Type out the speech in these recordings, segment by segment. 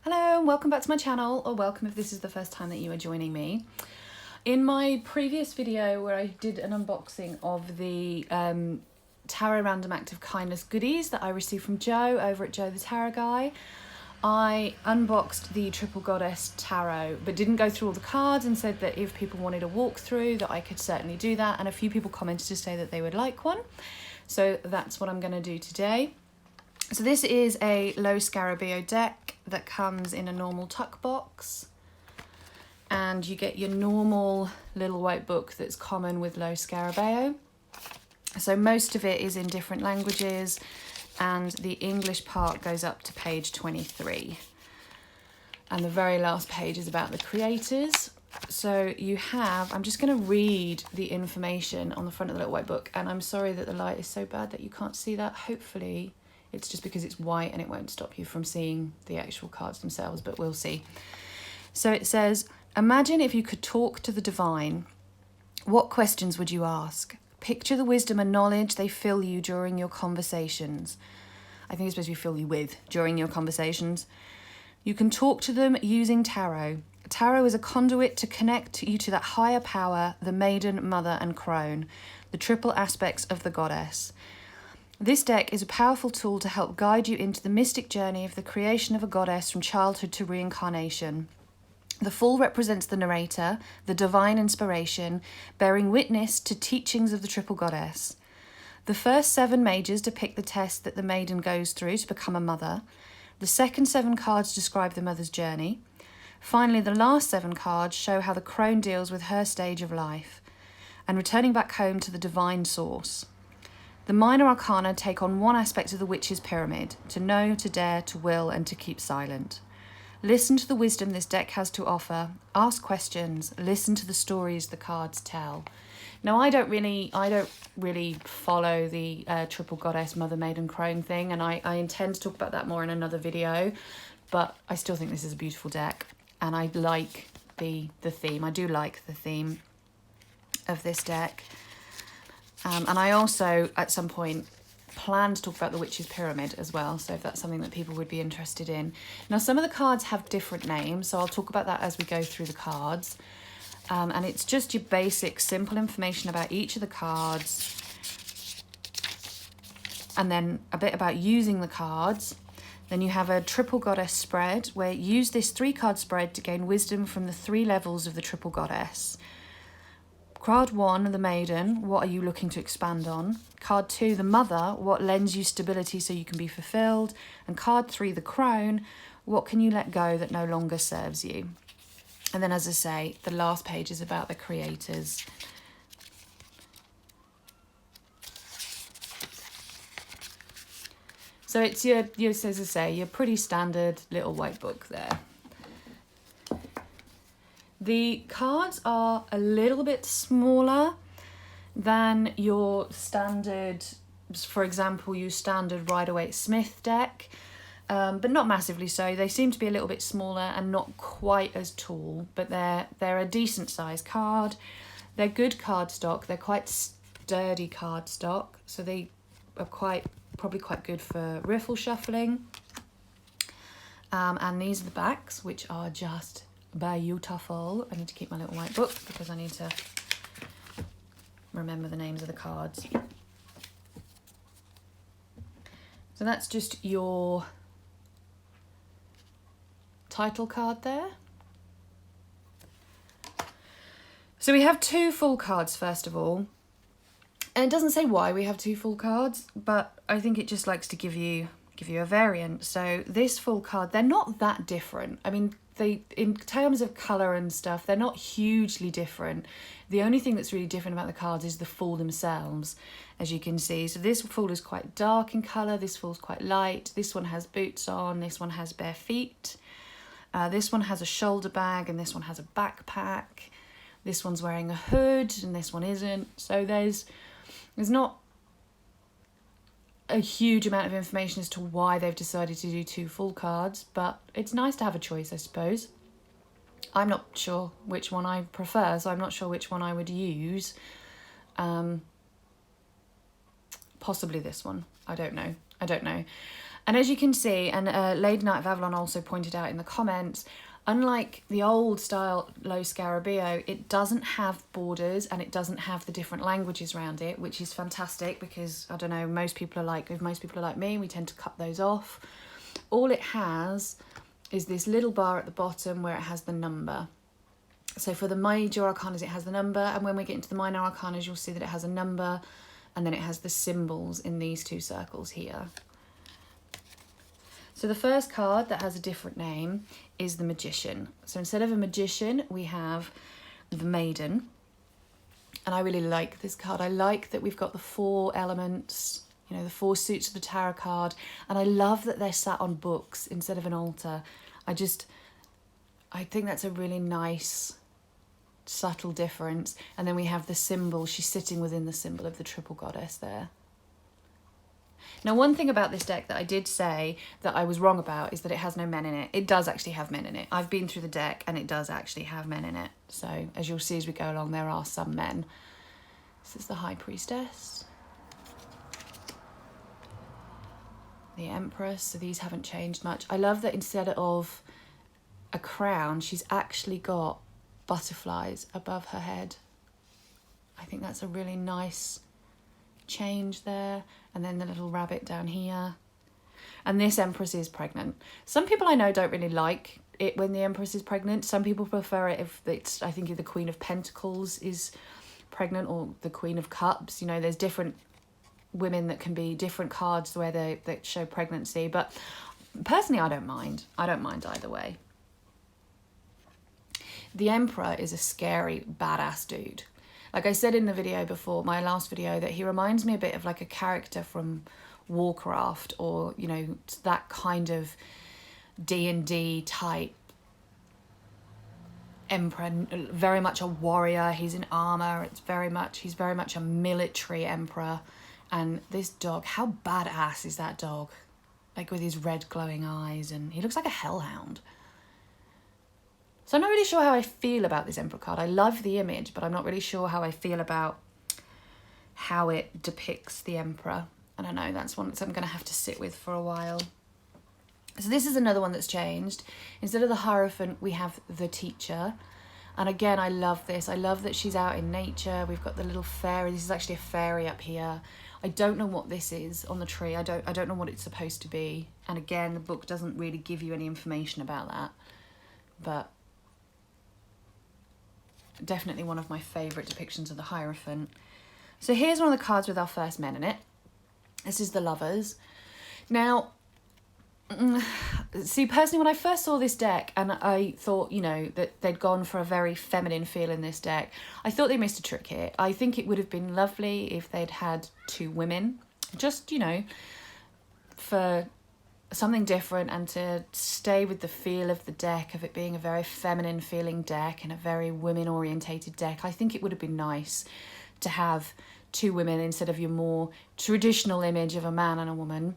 Hello and welcome back to my channel, or welcome if this is the first time that you are joining me. In my previous video where I did an unboxing of the Tarot Random Act of Kindness goodies that I received from Joe over at Joe the Tarot Guy, I unboxed the Triple Goddess Tarot but didn't go through all the cards and said that if people wanted a walkthrough that I could certainly do that, and a few people commented to say that they would like one. So that's what I'm going to do today. So this is a low Scarabeo deck that comes in a normal tuck box, and you get your normal little white book that's common with low Scarabeo. So most of it is in different languages, and the English part goes up to page 23. And the very last page is about the creators. So you have, I'm just going to read the information on the front of the little white book, and I'm sorry that the light is so bad that you can't see that. Hopefully it's just because it's white and it won't stop you from seeing the actual cards themselves, but we'll see. So it says, imagine if you could talk to the divine. What questions would you ask? Picture the wisdom and knowledge they fill you during your conversations. I think it's supposed to be fill you with during your conversations. You can talk to them using tarot. Tarot is a conduit to connect you to that higher power, the maiden, mother and crone, the triple aspects of the goddess. This deck is a powerful tool to help guide you into the mystic journey of the creation of a goddess from childhood to reincarnation. The Fool represents the narrator, the divine inspiration, bearing witness to teachings of the triple goddess. The first 7 mages depict the test that the maiden goes through to become a mother. The second 7 cards describe the mother's journey. Finally, the last 7 cards show how the crone deals with her stage of life and returning back home to the divine source. The minor arcana take on one aspect of the witch's pyramid: to know, to dare, to will, and to keep silent. Listen to the wisdom this deck has to offer. Ask questions. Listen to the stories the cards tell. Now, I don't really follow the Triple Goddess Mother Maiden Crone thing, and I intend to talk about that more in another video, but I still think this is a beautiful deck, and I like the theme. I do like the theme of this deck. And I also, at some point, plan to talk about the Witch's Pyramid as well, so if that's something that people would be interested in. Now, some of the cards have different names, so I'll talk about that as we go through the cards. And it's just your basic, simple information about each of the cards, and then a bit about using the cards. Then you have a Triple Goddess spread, where you use this 3-card spread to gain wisdom from the 3 levels of the Triple Goddess. Card 1, the Maiden, what are you looking to expand on? Card 2, the Mother, what lends you stability so you can be fulfilled? And card 3, the Crone, what can you let go that no longer serves you? And then, as I say, the last page is about the creators. So it's your, as I say, your pretty standard little white book there. The cards are a little bit smaller than your standard, for example, your standard Rider-Waite-Smith deck, but not massively so. They seem to be a little bit smaller and not quite as tall, but they're a decent sized card. They're good card stock. They're quite sturdy card stock, so they are probably quite good for riffle shuffling. And these are the backs, which are just beautiful. I need to keep my little white book because I need to remember the names of the cards. So that's just your title card there. So we have 2 full cards first of all, and it doesn't say why we have 2 full cards, but I think it just likes to give you a variant. So this full card, they're not that different. I mean, they, in terms of colour and stuff, they're not hugely different. The only thing that's really different about the cards is the Fool themselves, as you can see. So this Fool is quite dark in colour, this Fool's quite light, this one has boots on, this one has bare feet, this one has a shoulder bag, and this one has a backpack. This one's wearing a hood, and this one isn't. So there's not a huge amount of information as to why they've decided to do 2 full cards, but it's nice to have a choice, I suppose. I'm not sure which one I prefer, so I'm not sure which one I would use. Possibly this one. I don't know. And as you can see, and Lady Knight of Avalon also pointed out in the comments, unlike the old style Lo Scarabeo, it doesn't have borders and it doesn't have the different languages around it, which is fantastic because, I don't know, if most people are like me, we tend to cut those off. All it has is this little bar at the bottom where it has the number. So for the major arcanas, it has the number, and when we get into the minor arcanas, you'll see that it has a number, and then it has the symbols in these two circles here. So the first card that has a different name is the Magician. So instead of a Magician, we have the Maiden. And I really like this card. I like that we've got the 4 elements, you know, the 4 suits of the tarot card. And I love that they're sat on books instead of an altar. I think that's a really nice, subtle difference. And then we have the symbol. She's sitting within the symbol of the triple goddess there. Now, one thing about this deck that I did say that I was wrong about is that it has no men in it. It does actually have men in it. I've been through the deck and it does actually have men in it. So as you'll see as we go along, there are some men. This is the High Priestess. The Empress. So these haven't changed much. I love that instead of a crown, she's actually got butterflies above her head. I think that's a really nice change there. And then the little rabbit down here. And this Empress is pregnant. Some people I know don't really like it when the Empress is pregnant. Some people prefer it if it's, I think, if the Queen of Pentacles is pregnant or the Queen of Cups. You know, there's different women that can be different cards where that show pregnancy. But personally, I don't mind. I don't mind either way. The Emperor is a scary, badass dude. Like I said in the video before, my last video, that he reminds me a bit of like a character from Warcraft, or, you know, that kind of D&D type emperor. Very much a warrior. He's in armor. He's very much a military emperor. And this dog, how badass is that dog? Like with his red glowing eyes, and he looks like a hellhound. So I'm not really sure how I feel about this Emperor card. I love the image, but I'm not really sure how I feel about how it depicts the Emperor. I don't know, that's one that I'm going to have to sit with for a while. So this is another one that's changed. Instead of the Hierophant, we have the Teacher. And again, I love this. I love that she's out in nature. We've got the little fairy. This is actually a fairy up here. I don't know what this is on the tree. I don't know what it's supposed to be. And again, the book doesn't really give you any information about that. But definitely one of my favourite depictions of the Hierophant. So here's one of the cards with our first men in it. This is the Lovers. Now, see, personally, when I first saw this deck and I thought, you know, that they'd gone for a very feminine feel in this deck, I thought they missed a trick here. I think it would have been lovely if they'd had 2 women, just, you know, for something different, and to stay with the feel of the deck, of it being a very feminine feeling deck and a very women orientated deck. I think it would have been nice to have 2 women instead of your more traditional image of a man and a woman.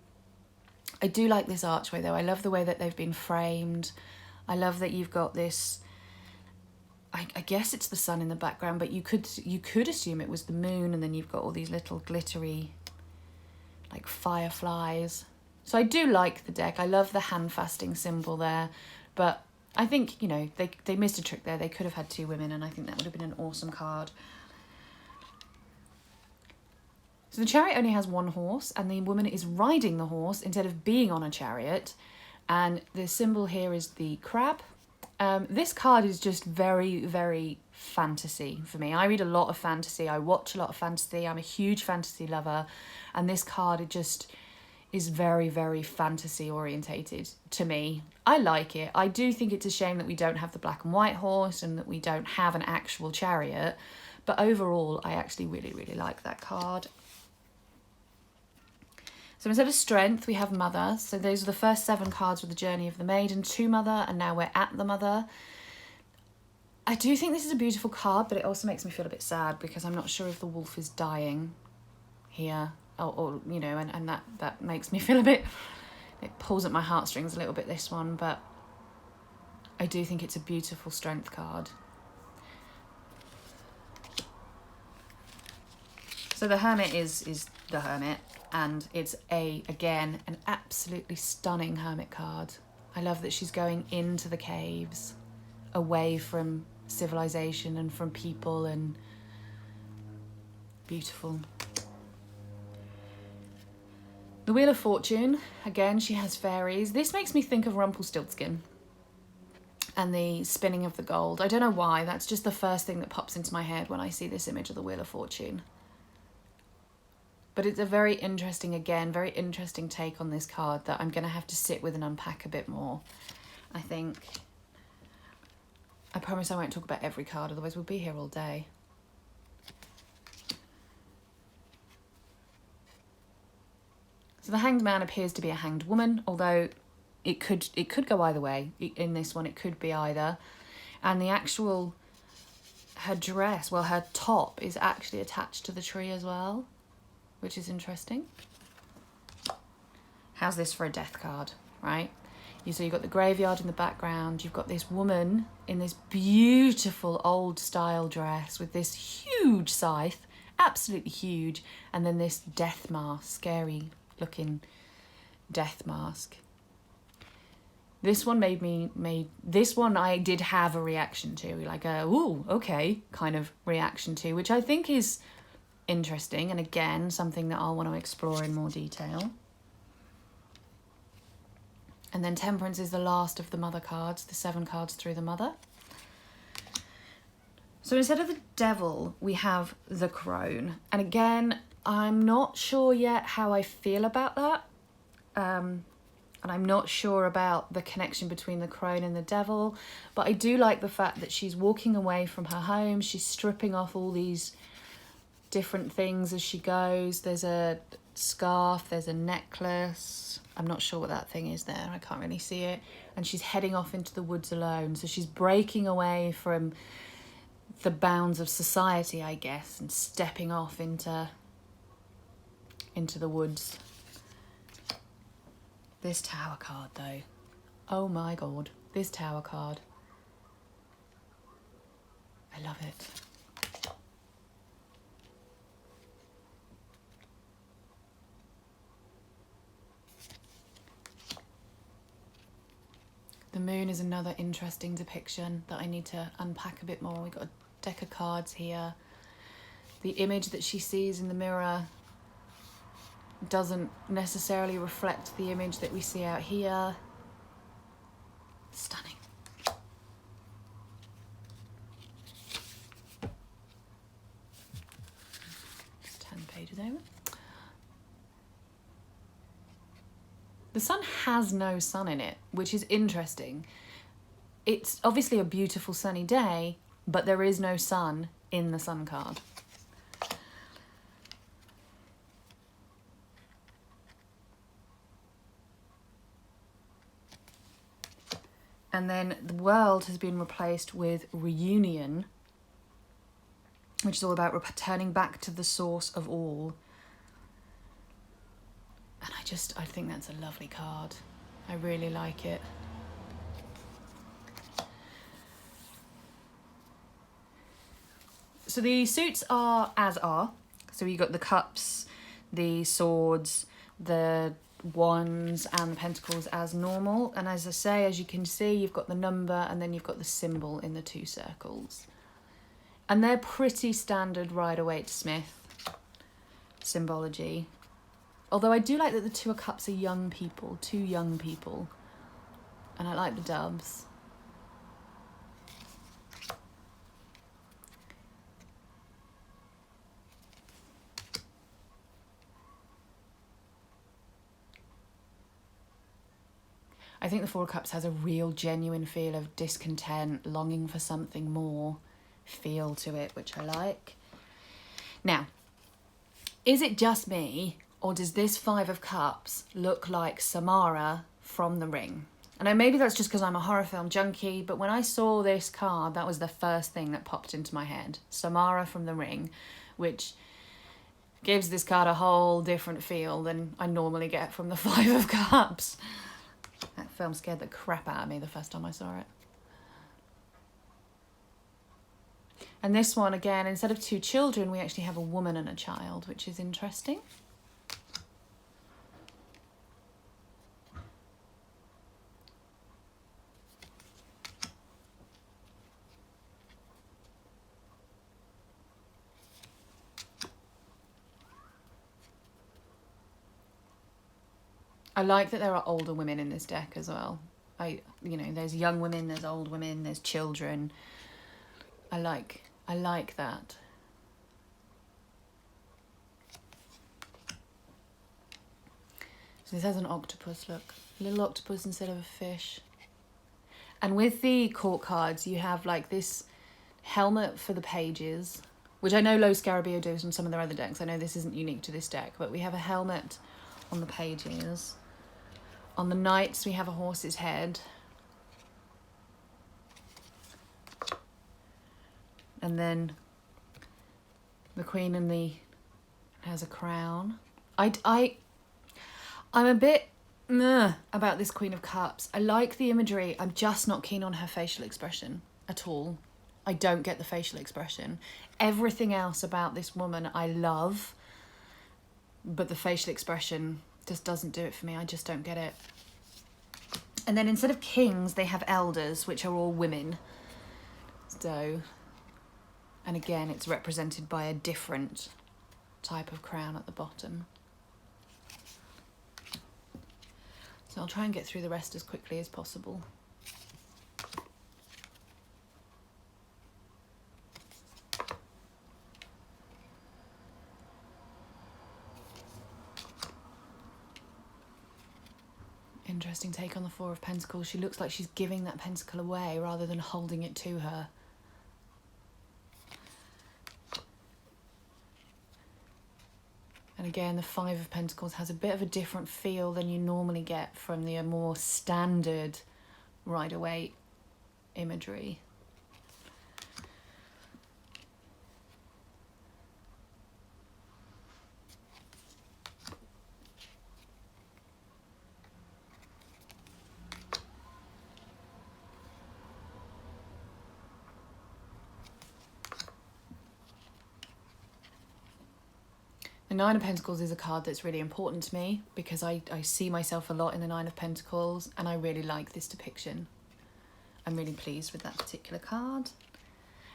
I do like this archway though. I love the way that they've been framed. I love that you've got this, I guess it's the sun in the background, but you could assume it was the moon, and then you've got all these little glittery like fireflies. So I do like the deck. I love the hand fasting symbol there, but I think, you know, they missed a trick there. They could have had 2 women, and I think that would have been an awesome card. So the chariot only has 1 horse, and the woman is riding the horse instead of being on a chariot. And the symbol here is the crab. This card is just very, very fantasy for me. I read a lot of fantasy. I watch a lot of fantasy. I'm a huge fantasy lover. And this card, it just is very, very fantasy orientated to me. I like it. I do think it's a shame that we don't have the black and white horse and that we don't have an actual chariot. But overall, I actually really, really like that card. So instead of Strength, we have Mother. So those are the first 7 cards with the Journey of the Maiden to Mother, and now we're at the Mother. I do think this is a beautiful card, but it also makes me feel a bit sad because I'm not sure if the wolf is dying here. Or you know, and that makes me feel a bit, it pulls at my heartstrings a little bit, this one, but I do think it's a beautiful Strength card. So the Hermit is the Hermit, and it's again, an absolutely stunning Hermit card. I love that she's going into the caves, away from civilization and from people, and beautiful. The Wheel of Fortune, again, she has fairies. This makes me think of Rumpelstiltskin and the spinning of the gold. I don't know why, that's just the first thing that pops into my head when I see this image of the Wheel of Fortune. But it's a very interesting, again, very interesting take on this card that I'm going to have to sit with and unpack a bit more, I think. I promise I won't talk about every card, otherwise we'll be here all day. So the Hanged Man appears to be a hanged woman, although it could go either way. In this one, it could be either. And the actual, her dress, well, her top is actually attached to the tree as well, which is interesting. How's this for a death card, right? So you've got the graveyard in the background. You've got this woman in this beautiful old style dress with this huge scythe, absolutely huge, and then this death mask, scary looking death mask. This one this one I did have a reaction to, like a, ooh, okay, kind of reaction to, which I think is interesting, and again, something that I'll want to explore in more detail. And then Temperance is the last of the Mother cards, the 7 cards through the Mother. So instead of the Devil, we have the Crone. And again, I'm not sure yet how I feel about that. And I'm not sure about the connection between the Crone and the Devil. But I do like the fact that she's walking away from her home. She's stripping off all these different things as she goes. There's a scarf, there's a necklace. I'm not sure what that thing is there. I can't really see it. And she's heading off into the woods alone. So she's breaking away from the bounds of society, I guess, and stepping off into the woods. This Tower card, though. Oh my God, this Tower card. I love it. The moon is another interesting depiction that I need to unpack a bit more. We've got a deck of cards here. The image that she sees in the mirror doesn't necessarily reflect the image that we see out here. Stunning. Just turn the pages over. The sun has no sun in it, which is interesting. It's obviously a beautiful sunny day, but there is no sun in the sun card. And then the World has been replaced with Reunion, which is all about returning back to the source of all. And I think that's a lovely card. I really like it. So the suits are as are. So you got the cups, the swords, the wands and the pentacles as normal. And as I say, as you can see, you've got the number and then you've got the symbol in the 2 circles. And they're pretty standard Rider-Waite-Smith symbology. Although I do like that the 2 of Cups are young people, 2 young people. And I like the doves. I think the 4 of Cups has a real genuine feel of discontent, longing for something more feel to it, which I like. Now, is it just me, or does this 5 of Cups look like Samara from The Ring? And maybe that's just because I'm a horror film junkie, but when I saw this card, that was the first thing that popped into my head. Samara from The Ring, which gives this card a whole different feel than I normally get from the 5 of Cups. That film scared the crap out of me the first time I saw it. And this one, again, instead of 2 children, we actually have a woman and a child, which is interesting. I like that there are older women in this deck as well. You know, there's young women, there's old women, there's children. I like that. So this has an octopus, look. A little octopus instead of a fish. And with the court cards, you have like this helmet for the pages, which I know Lo Scarabeo does on some of their other decks. I know this isn't unique to this deck, but we have a helmet on the pages. On the knights, we have a horse's head. And then the queen and the has a crown. I'm a bit about this Queen of Cups. I like the imagery. I'm just not keen on her facial expression at all. I don't get the facial expression. Everything else about this woman I love, but the facial expression just doesn't do it for me. I just don't get it. And then instead of kings, they have elders, which are all women. So, and again, it's represented by a different type of crown at the bottom. So I'll try and get through the rest as quickly as possible. Interesting take on the Four of Pentacles. She looks like she's giving that pentacle away rather than holding it to her. And again, the Five of Pentacles has a bit of a different feel than you normally get from the more standard Rider-Waite imagery. The Nine of Pentacles is a card that's really important to me because I see myself a lot in the Nine of Pentacles and I really like this depiction. I'm really pleased with that particular card.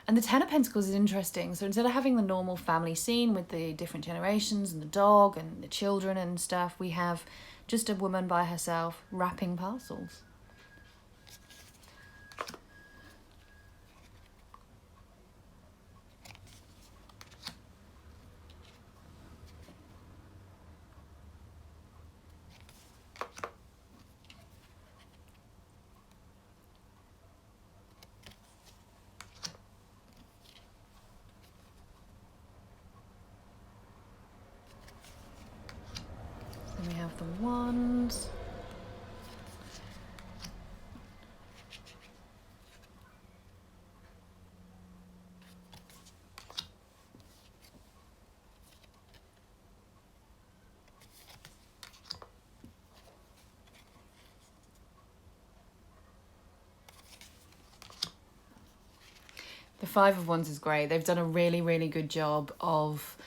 And the Ten of Pentacles is interesting. So instead of having the normal family scene with the different generations and the dog and the children and stuff, we have just a woman by herself wrapping parcels. Then we have the Wands. The Five of Wands is great. They've done a really, really good job of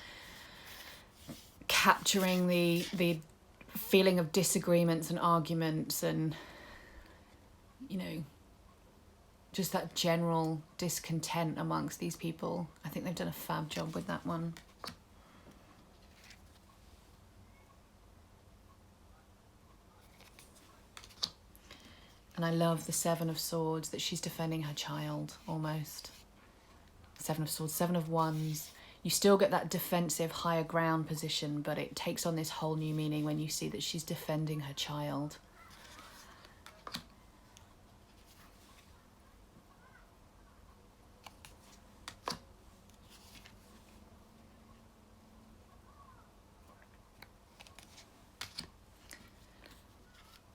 capturing the feeling of disagreements and arguments and, you know, just that general discontent amongst these people. I think they've done a fab job with that one. And I love the Seven of Swords, that she's defending her child, almost. Seven of Swords, Seven of Wands. You still get that defensive higher ground position, but it takes on this whole new meaning when you see that she's defending her child.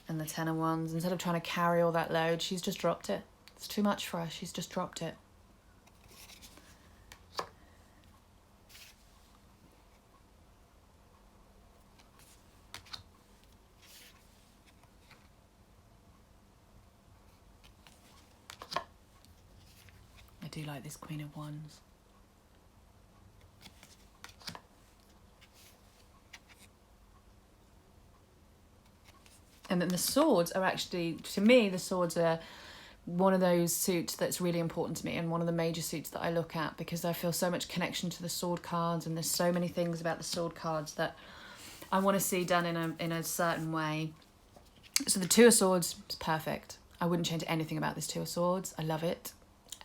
And the Ten of Wands, instead of trying to carry all that load, she's just dropped it. It's too much for her, she's just dropped it. I do like this Queen of Wands. And then the swords are actually, to me, the swords are one of those suits that's really important to me, and one of the major suits that I look at, because I feel so much connection to the sword cards, and there's so many things about the sword cards that I want to see done in a certain way. So the Two of Swords is perfect. I wouldn't change anything about this Two of Swords. I love it.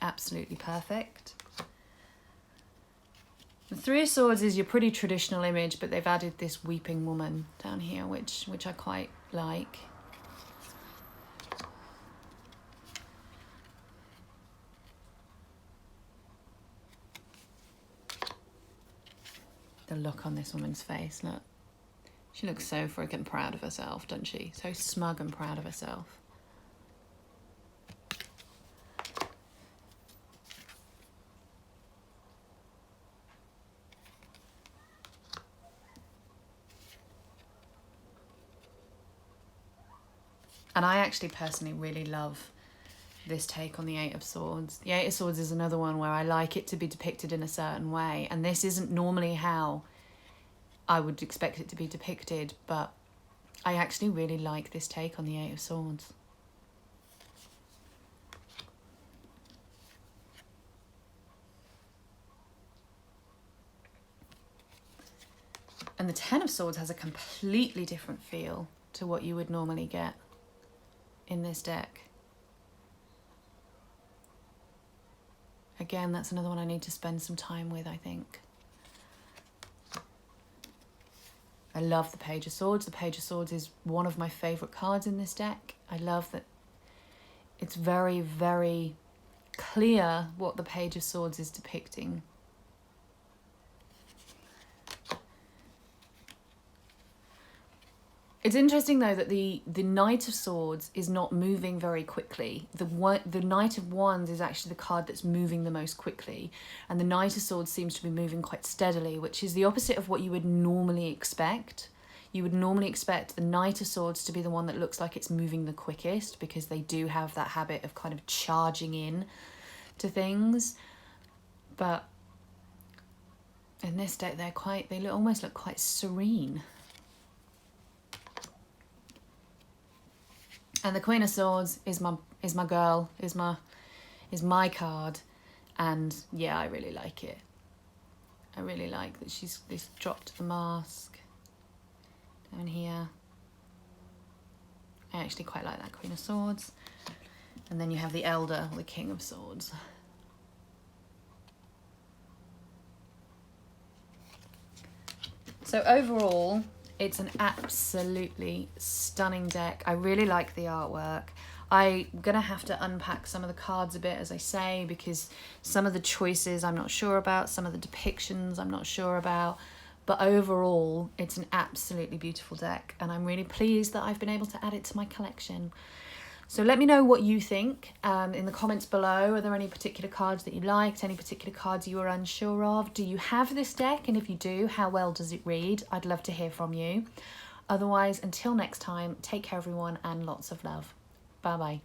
Absolutely perfect. The Three of Swords is your pretty traditional image, but they've added this weeping woman down here, which I quite like. The look on this woman's face, look. She looks so freaking proud of herself, doesn't she? So smug and proud of herself. And I actually personally really love this take on the Eight of Swords. The Eight of Swords is another one where I like it to be depicted in a certain way. And this isn't normally how I would expect it to be depicted, but I actually really like this take on the Eight of Swords. And the Ten of Swords has a completely different feel to what you would normally get in this deck. Again, that's another one I need to spend some time with, I think. I love the Page of Swords. The Page of Swords is one of my favourite cards in this deck. I love that it's very, very clear what the Page of Swords is depicting. It's interesting, though, that the Knight of Swords is not moving very quickly. The Knight of Wands is actually the card that's moving the most quickly. And the Knight of Swords seems to be moving quite steadily, which is the opposite of what you would normally expect. You would normally expect the Knight of Swords to be the one that looks like it's moving the quickest, because they do have that habit of kind of charging in to things. But in this deck, they almost look quite serene. And the Queen of Swords is my girl, is my card, and yeah, I really like it. I really like that she's dropped the mask down here. I actually quite like that Queen of Swords. And then you have the Elder, or the King of Swords. So overall, it's an absolutely stunning deck. I really like the artwork. I'm going to have to unpack some of the cards a bit, as I say, because some of the choices I'm not sure about, some of the depictions I'm not sure about. But overall, it's an absolutely beautiful deck, and I'm really pleased that I've been able to add it to my collection. So let me know what you think in the comments below. Are there any particular cards that you liked? Any particular cards you were unsure of? Do you have this deck? And if you do, how well does it read? I'd love to hear from you. Otherwise, until next time, take care everyone, and lots of love. Bye-bye.